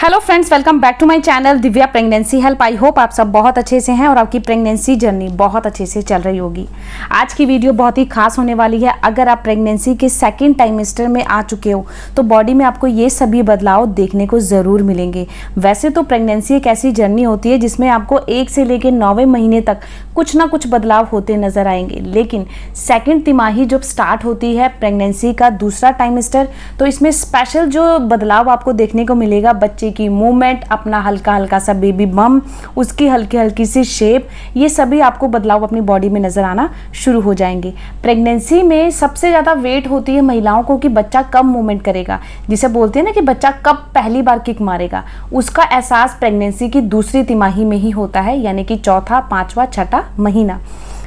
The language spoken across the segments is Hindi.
Hello friends, welcome back to my channel Divya pregnancy help. I hope आप सब बहुत अच्छे से हैं और आपकी प्रेगनेंसी जर्नी बहुत अच्छे से चल रही होगी। आज की वीडियो बहुत ही खास होने वाली है। अगर आप प्रेगनेंसी के सेकंड टाइमेस्टर में आ चुके हो तो बॉडी में आपको ये सभी बदलाव देखने को ज़रूर मिलेंगे। वैसे तो प्रेगनेंसी एक ऐसी जर्नी होती है जिसमें आपको 1 से लेकर 9वें महीने तक कुछ ना कुछ बदलाव होते नजर आएंगे, लेकिन सेकेंड तिमाही जब स्टार्ट होती है प्रेगनेंसी का दूसरा टाइमेस्टर, तो इसमें स्पेशल जो बदलाव आपको देखने को मिलेगा, बच्चे की मूवमेंट, अपना हल्का हल्का सा बेबी बम, उसकी हल्की हल्की सी शेप, ये सभी आपको बदलाव अपनी बॉडी में नजर आना शुरू हो जाएंगे। प्रेगनेंसी में सबसे ज़्यादा वेट होती है महिलाओं को कि बच्चा कब मूवमेंट करेगा, जिसे बोलते हैं ना कि बच्चा कब पहली बार किक मारेगा। उसका एहसास प्रेगनेंसी की दूसरी तिमाही में ही होता है, यानी कि चौथा, पांचवा, छठा महीना।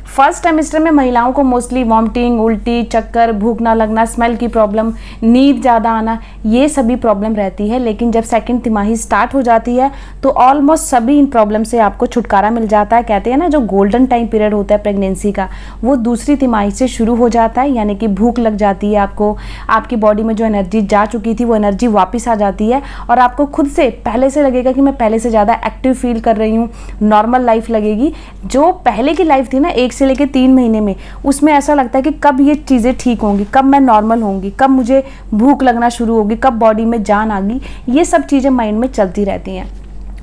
फर्स्ट टाइमेस्टर में महिलाओं को मोस्टली वॉमिटिंग, उल्टी, चक्कर, भूख ना लगना, स्मेल की प्रॉब्लम, नींद ज़्यादा आना, ये सभी प्रॉब्लम रहती है। लेकिन जब सेकंड तिमाही स्टार्ट हो जाती है तो ऑलमोस्ट सभी इन प्रॉब्लम से आपको छुटकारा मिल जाता है। कहते हैं ना, जो गोल्डन टाइम पीरियड होता है प्रेगनेंसी का, वो दूसरी तिमाही से शुरू हो जाता है। यानी कि भूख लग जाती है आपको, आपकी बॉडी में जो एनर्जी जा चुकी थी वो एनर्जी वापस आ जाती है और आपको खुद से पहले से लगेगा कि मैं पहले से ज़्यादा एक्टिव फील कर रही हूँ, नॉर्मल लाइफ लगेगी। जो पहले की लाइफ थी ना 1 से लेकर 3 महीने में, उसमें ऐसा लगता है कि कब ये चीज़ें ठीक होंगी, कब मैं नॉर्मल होंगी, कब मुझे भूख लगना शुरू होगी, कब बॉडी में जान आ गई, ये सब चीज़ें माइंड में चलती रहती हैं।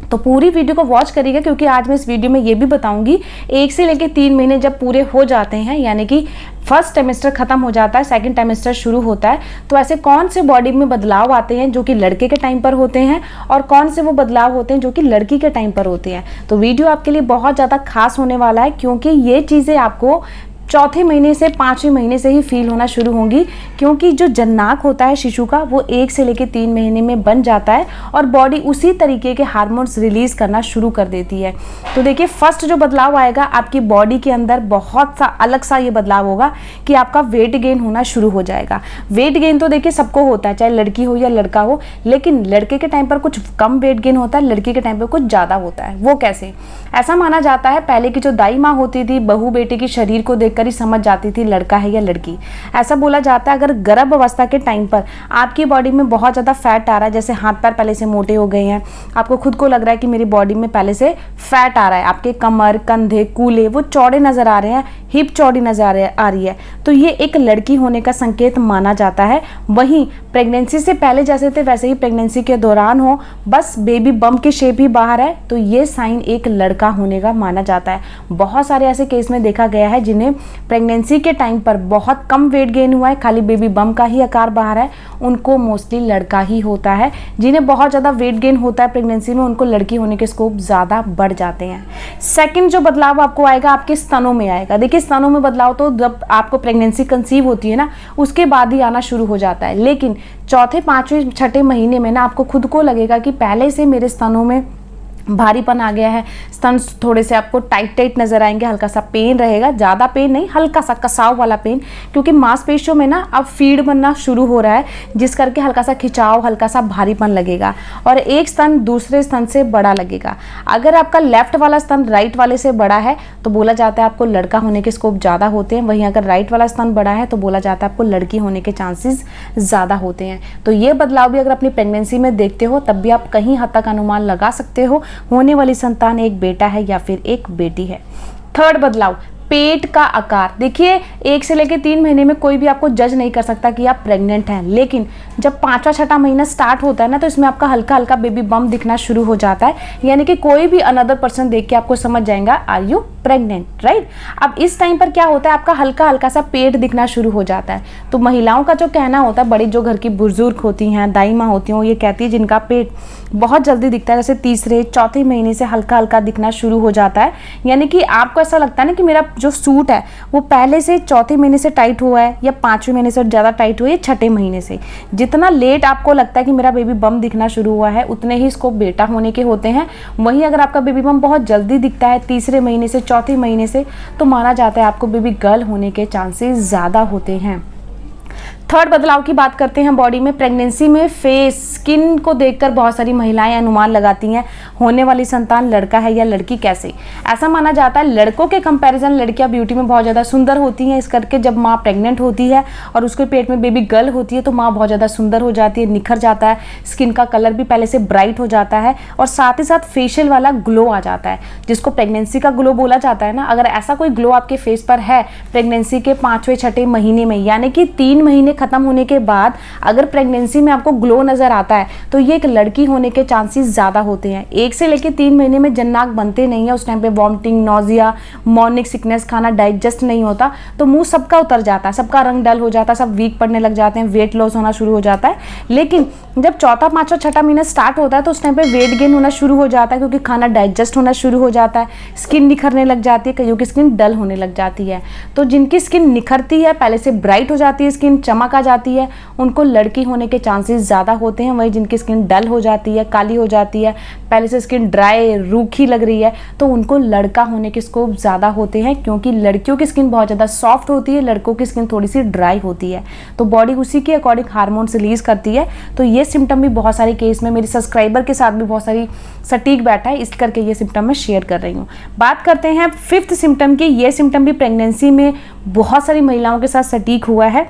तो पूरी वीडियो को वॉच करिएगा, क्योंकि आज मैं इस वीडियो में ये भी बताऊंगी 1 से लेकर 3 महीने जब पूरे हो जाते हैं, यानी कि फर्स्ट टाइमेस्टर खत्म हो जाता है, सेकंड टाइमेस्टर शुरू होता है, तो ऐसे कौन से बॉडी में बदलाव आते हैं जो कि लड़के के टाइम पर होते हैं और कौन से वो बदलाव होते हैं जो कि लड़की के टाइम पर होते हैं। तो वीडियो आपके लिए बहुत ज़्यादा खास होने वाला है, क्योंकि ये चीज़ें आपको चौथे महीने से 5वें महीने से ही फील होना शुरू होंगी, क्योंकि जो जन्नाक होता है शिशु का वो 1 से लेकर 3 महीने में बन जाता है और बॉडी उसी तरीके के हार्मोन्स रिलीज करना शुरू कर देती है। तो देखिए, फर्स्ट जो बदलाव आएगा आपकी बॉडी के अंदर, बहुत सा अलग सा ये बदलाव होगा कि आपका वेट गेन होना शुरू हो जाएगा। वेट गेन तो देखिए सबको होता है, चाहे लड़की हो या लड़का हो, लेकिन लड़के के टाइम पर कुछ कम वेट गेन होता है, लड़की के टाइम पर कुछ ज़्यादा होता है। वो कैसे? ऐसा माना जाता है पहले की जो दाई माँ होती थी, बहू बेटे की शरीर को कर ही समझ जाती थी लड़का है या लड़की। ऐसा बोला जाता है अगर गर्भ अवस्था के टाइम पर आपकी बॉडी में बहुत ज़्यादा फैट आ रहा है, जैसे हाथ पैर पहले से मोटे हो गए हैं, आपको खुद को लग रहा है कि मेरी बॉडी में पहले से फैट आ रहा है, आपके कमर, कंधे, कूल्हे वो चौड़े नज़र आ रहे हैं, हिप चौड़ी नज़र आ रही है, तो ये एक लड़की होने का संकेत माना जाता है। वहीं प्रेगनेंसी से पहले जैसे थे वैसे ही प्रेगनेंसी के दौरान हो, बस बेबी बम की शेप ही बाहर है, तो ये साइन एक लड़का होने का माना जाता है। बहुत सारे ऐसे केस में देखा गया है जिन्हें प्रेगनेंसी के टाइम पर बहुत कम वेट गेन हुआ है, खाली बेबी बम का ही आकार बाहर है, उनको मोस्टली लड़का ही होता है। जिन्हें बहुत ज़्यादा वेट गेन होता है प्रेगनेंसी में, उनको लड़की होने के स्कोप ज़्यादा बढ़ जाते हैं। सेकंड जो बदलाव आपको आएगा आपके स्तनों में आएगा। देखिए, स्तनों में बदलाव तो जब आपको प्रेगनेंसी कंसीव होती है ना, उसके बाद ही आना शुरू हो जाता है, लेकिन चौथे, पाँचवें, छठे महीने में ना आपको खुद को लगेगा कि पहले से मेरे स्तनों में भारीपन आ गया है, स्तन थोड़े से आपको टाइट टाइट नजर आएंगे, हल्का सा पेन रहेगा, ज़्यादा पेन नहीं, हल्का सा कसाव वाला पेन, क्योंकि मांसपेशियों में ना अब फीड बनना शुरू हो रहा है, जिस करके हल्का सा खिंचाव, हल्का सा भारीपन लगेगा और एक स्तन दूसरे स्तन से बड़ा लगेगा। अगर आपका लेफ्ट वाला स्तन राइट वाले से बड़ा है तो बोला जाता है आपको लड़का होने के स्कोप ज़्यादा होते हैं, वहीं अगर राइट वाला स्तन बड़ा है तो बोला जाता है आपको लड़की होने के चांसेस ज़्यादा होते हैं। तो ये बदलाव भी अगर अपनी प्रेगनेंसी में देखते हो तब भी आप कहीं हद तक अनुमान लगा सकते हो होने वाली संतान एक बेटा है या फिर एक बेटी है। थर्ड बदलाव, पेट का आकार। देखिए, 1 से लेकर 3 महीने में कोई भी आपको जज नहीं कर सकता कि आप प्रेग्नेंट हैं, लेकिन जब 5वां, छठा महीना स्टार्ट होता है ना, तो इसमें आपका हल्का हल्का बेबी बम दिखना शुरू हो जाता है, यानी कि कोई भी अनदर पर्सन देख के आपको समझ जाएगा आर यू प्रेग्नेंट, राइट। अब इस टाइम पर क्या होता है, आपका हल्का हल्का सा पेट दिखना शुरू हो जाता है। तो महिलाओं का जो कहना होता है, बड़ी जो घर की बुजुर्ग होती हैं, दाई माँ होती हैं, वो ये कहती है जिनका पेट बहुत जल्दी दिखता है, जैसे तीसरे, चौथे महीने से हल्का हल्का दिखना शुरू हो जाता है, यानी कि आपको ऐसा लगता है ना कि मेरा जो सूट है वो पहले से चौथे महीने से टाइट हुआ है या 5वें महीने से ज़्यादा टाइट हुआ है, छठे महीने से। जितना लेट आपको लगता है कि मेरा बेबी बम दिखना शुरू हुआ है, उतने ही इसको बेटा होने के होते हैं। वहीं अगर आपका बेबी बम बहुत जल्दी दिखता है, तीसरे महीने से, चौथे महीने से, तो माना जाता है आपको बेबी गर्ल होने के चांसेस ज़्यादा होते हैं। थर्ड बदलाव की बात करते हैं बॉडी में। प्रेगनेंसी में फेस स्किन को देखकर बहुत सारी महिलाएं अनुमान लगाती हैं होने वाली संतान लड़का है या लड़की कैसे। ऐसा माना जाता है लड़कों के कंपैरिजन लड़कियां ब्यूटी में बहुत ज़्यादा सुंदर होती हैं। इस करके जब माँ प्रेग्नेंट होती है और उसके पेट में बेबी गर्ल होती है तो माँ बहुत ज़्यादा सुंदर हो जाती है, निखर जाता है, स्किन का कलर भी पहले से ब्राइट हो जाता है और साथ ही साथ फेशियल वाला ग्लो आ जाता है, जिसको प्रेगनेंसी का ग्लो बोला जाता है ना। अगर ऐसा कोई ग्लो आपके फेस पर है प्रेगनेंसी के 5वें-6ठे महीने में, यानी कि 3 महीने खत्म होने के बाद अगर प्रेगनेंसी में आपको ग्लो नजर आता है तो ये एक लड़की होने के चांसेस ज्यादा होते हैं। 1 से लेकर 3 महीने में जन्नाक बनते नहीं है, उस टाइम पे वॉमिटिंग, नोजिया, मॉर्निंग सिकनेस, खाना डाइजेस्ट नहीं होता तो मुंह सबका उतर जाता है, सबका रंग डल हो जाता है, सब वीक पड़ने लग जाते हैं, वेट लॉस होना शुरू हो जाता है। लेकिन जब 4था, 5वां, 6ठा महीना स्टार्ट होता है तो उस टाइम पे वेट गेन होना शुरू हो जाता है, क्योंकि खाना डाइजेस्ट होना शुरू हो जाता है, स्किन निखरने लग जाती है, कईयों की स्किन डल होने लग जाती है। तो जिनकी स्किन निखरती है, पहले से ब्राइट हो जाती है, स्किन चमक आ जाती है, उनको लड़की होने के चांसेस ज़्यादा होते हैं। वहीं जिनकी स्किन डल हो जाती है, काली हो जाती है, पहले से स्किन ड्राई रूखी लग रही है, तो उनको लड़का होने के स्कोप ज़्यादा होते हैं, क्योंकि लड़कियों की स्किन बहुत ज़्यादा सॉफ्ट होती है, लड़कों की स्किन थोड़ी सी ड्राई होती है। तो बॉडी उसी के अकॉर्डिंग हार्मोन्स रिलीज करती है। तो ये सिम्टम भी बहुत सारे केस में मेरी सब्सक्राइबर के साथ भी बहुत सारी सटीक बैठा है, इस करके ये सिम्टम मैं शेयर कर रही हूँ। बात करते हैं 5th सिम्टम की। ये सिम्टम भी प्रेगनेंसी में बहुत सारी महिलाओं के साथ सटीक हुआ है।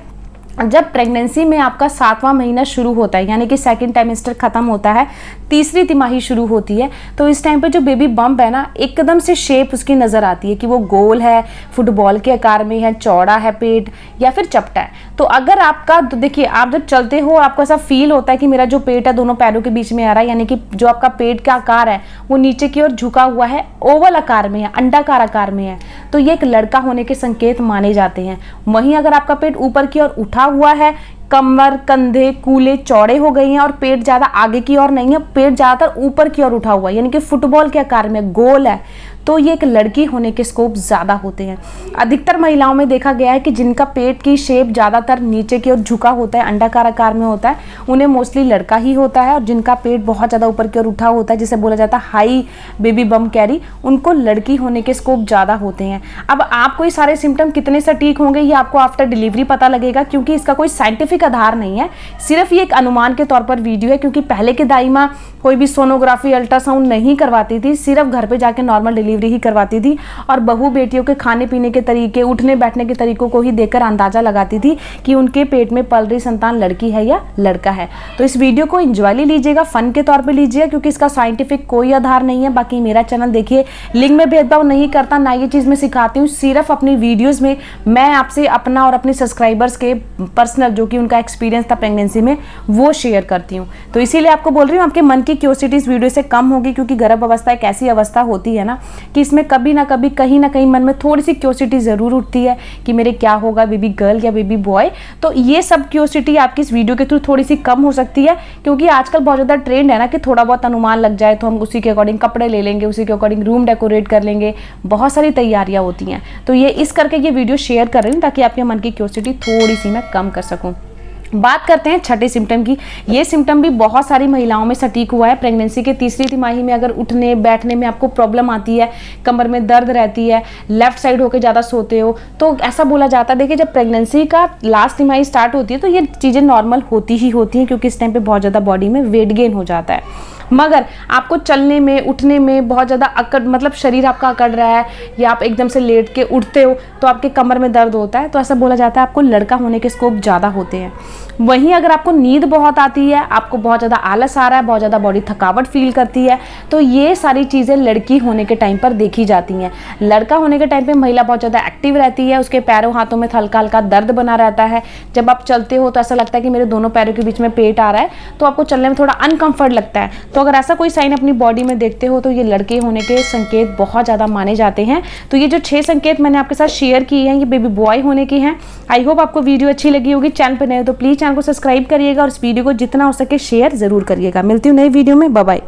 जब प्रेगनेंसी में आपका 7वां महीना शुरू होता है, यानी कि सेकंड टाइमेस्टर खत्म होता है, 3री तिमाही शुरू होती है, तो इस टाइम पे जो बेबी बम्प है ना, एकदम से शेप उसकी नज़र आती है कि वो गोल है, फुटबॉल के आकार में है, चौड़ा है पेट या फिर चपटा है। तो अगर आपका देखिए, आप जब चलते हो आपको ऐसा फील होता है कि मेरा जो पेट है दोनों पैरों के बीच में आ रहा है, यानी कि जो आपका पेट का आकार है वो नीचे की ओर झुका हुआ है, ओवल आकार में है, अंडाकार आकार में है, तो ये एक लड़का होने के संकेत माने जाते हैं। वहीं अगर आपका पेट ऊपर की ओर उठा हुआ है, कमर, कंधे, कूले चौड़े हो गए हैं और पेट ज़्यादा आगे की ओर नहीं है, पेट ज़्यादातर ऊपर की ओर उठा हुआ है, यानी कि फुटबॉल के आकार में गोल है, तो ये एक लड़की होने के स्कोप ज़्यादा होते हैं। अधिकतर महिलाओं में देखा गया है कि जिनका पेट की शेप ज़्यादातर नीचे की ओर झुका होता है, अंडाकार आकार में होता है, उन्हें मोस्टली लड़का ही होता है। और जिनका पेट बहुत ज़्यादा ऊपर की ओर उठा होता है, जिसे बोला जाता है हाई बेबी बम कैरी, उनको लड़की होने के स्कोप ज़्यादा होते हैं। अब आपको ये सारे सिम्टम कितने सटीक होंगे ये आपको आफ्टर डिलीवरी पता लगेगा, क्योंकि इसका कोई साइंटिफिक आधार नहीं है, सिर्फ ये एक अनुमान के तौर पर वीडियो है। क्योंकि पहले की दाई कोई भी सोनोग्राफी, अल्ट्रासाउंड नहीं करवाती थी, सिर्फ घर पे जाके नॉर्मल डिलीवरी ही करवाती थी और बहू बेटियों के खाने पीने के तरीके, उठने बैठने के तरीकों को ही देखकर अंदाजा लगाती थी कि उनके पेट में पल रही संतान लड़की है या लड़का है। तो इस वीडियो को एंजॉयली लीजिएगा, फन के तौर पे लीजिएगा, क्योंकि इसका साइंटिफिक कोई आधार नहीं है। बाकी मेरा चैनल देखिए, लिंग में भेदभाव नहीं करता, ना ये चीज़ मैं सिखाती हूँ, सिर्फ अपनी वीडियोज़ में मैं आपसे अपना और अपने सब्सक्राइबर्स के पर्सनल जो कि उनका एक्सपीरियंस था प्रेगनेंसी में वो शेयर करती हूँ। तो इसीलिए आपको बोल रही हूँ, आपके मन की क्यूरियोसिटी इस वीडियो से कम होगी, क्योंकि गर्भ अवस्था एक ऐसी अवस्था होती है ना कि इसमें कभी ना कभी कहीं ना कहीं मन में थोड़ी सी क्यूरियोसिटी जरूर उठती है कि मेरे क्या होगा, बेबी गर्ल या बेबी बॉय। तो ये सब क्यूरियोसिटी आपकी इस वीडियो के थ्रू थोड़ी सी कम हो सकती है, क्योंकि आजकल बहुत ज़्यादा ट्रेंड है ना कि थोड़ा बहुत अनुमान लग जाए तो हम उसी के अकॉर्डिंग कपड़े ले लेंगे, उसी के अकॉर्डिंग रूम डेकोरेट कर लेंगे, बहुत सारी तैयारियां होती हैं। तो ये इस करके ये वीडियो शेयर कर रही हूँ ताकि आपके मन की क्यूरियोसिटी थोड़ी सी मैं कम कर सकूँ। बात करते हैं 6ठे सिम्टम की। ये सिम्टम भी बहुत सारी महिलाओं में सटीक हुआ है। प्रेगनेंसी के 3री तिमाही में अगर उठने बैठने में आपको प्रॉब्लम आती है, कमर में दर्द रहती है, लेफ्ट साइड होकर ज़्यादा सोते हो, तो ऐसा बोला जाता है, देखिए जब प्रेगनेंसी का लास्ट तिमाही स्टार्ट होती है तो ये चीज़ें नॉर्मल होती ही होती हैं, क्योंकि इस टाइम पे बहुत ज़्यादा बॉडी में वेट गेन हो जाता है। मगर आपको चलने में, उठने में बहुत ज़्यादा अकड़, मतलब शरीर आपका अकड़ रहा है या आप एकदम से लेट के उठते हो तो आपके कमर में दर्द होता है, तो ऐसा बोला जाता है आपको लड़का होने के स्कोप ज़्यादा होते हैं। वहीं अगर आपको नींद बहुत आती है, आपको बहुत ज़्यादा आलस आ रहा है, बहुत ज़्यादा बॉडी थकावट फील करती है, तो ये सारी चीज़ें लड़की होने के टाइम पर देखी जाती हैं। लड़का होने के टाइम पे महिला बहुत ज़्यादा एक्टिव रहती है, उसके पैरों हाथों में हल्का हल्का दर्द बना रहता है। जब आप चलते हो तो ऐसा लगता है कि मेरे दोनों पैरों के बीच में पेट आ रहा है, तो आपको चलने में थोड़ा अनकम्फर्ट लगता है। तो अगर ऐसा कोई साइन अपनी बॉडी में देखते हो तो ये लड़के होने के संकेत बहुत ज़्यादा माने जाते हैं। तो ये जो 6 संकेत मैंने आपके साथ शेयर किए हैं ये बेबी बॉय होने के हैं। आई होप आपको वीडियो अच्छी लगी होगी। चैनल पर नए हो तो प्लीज़ चैनल को सब्सक्राइब करिएगा और इस वीडियो को जितना हो सके शेयर ज़रूर करिएगा। मिलती हूँ नई वीडियो में, बाय बाय।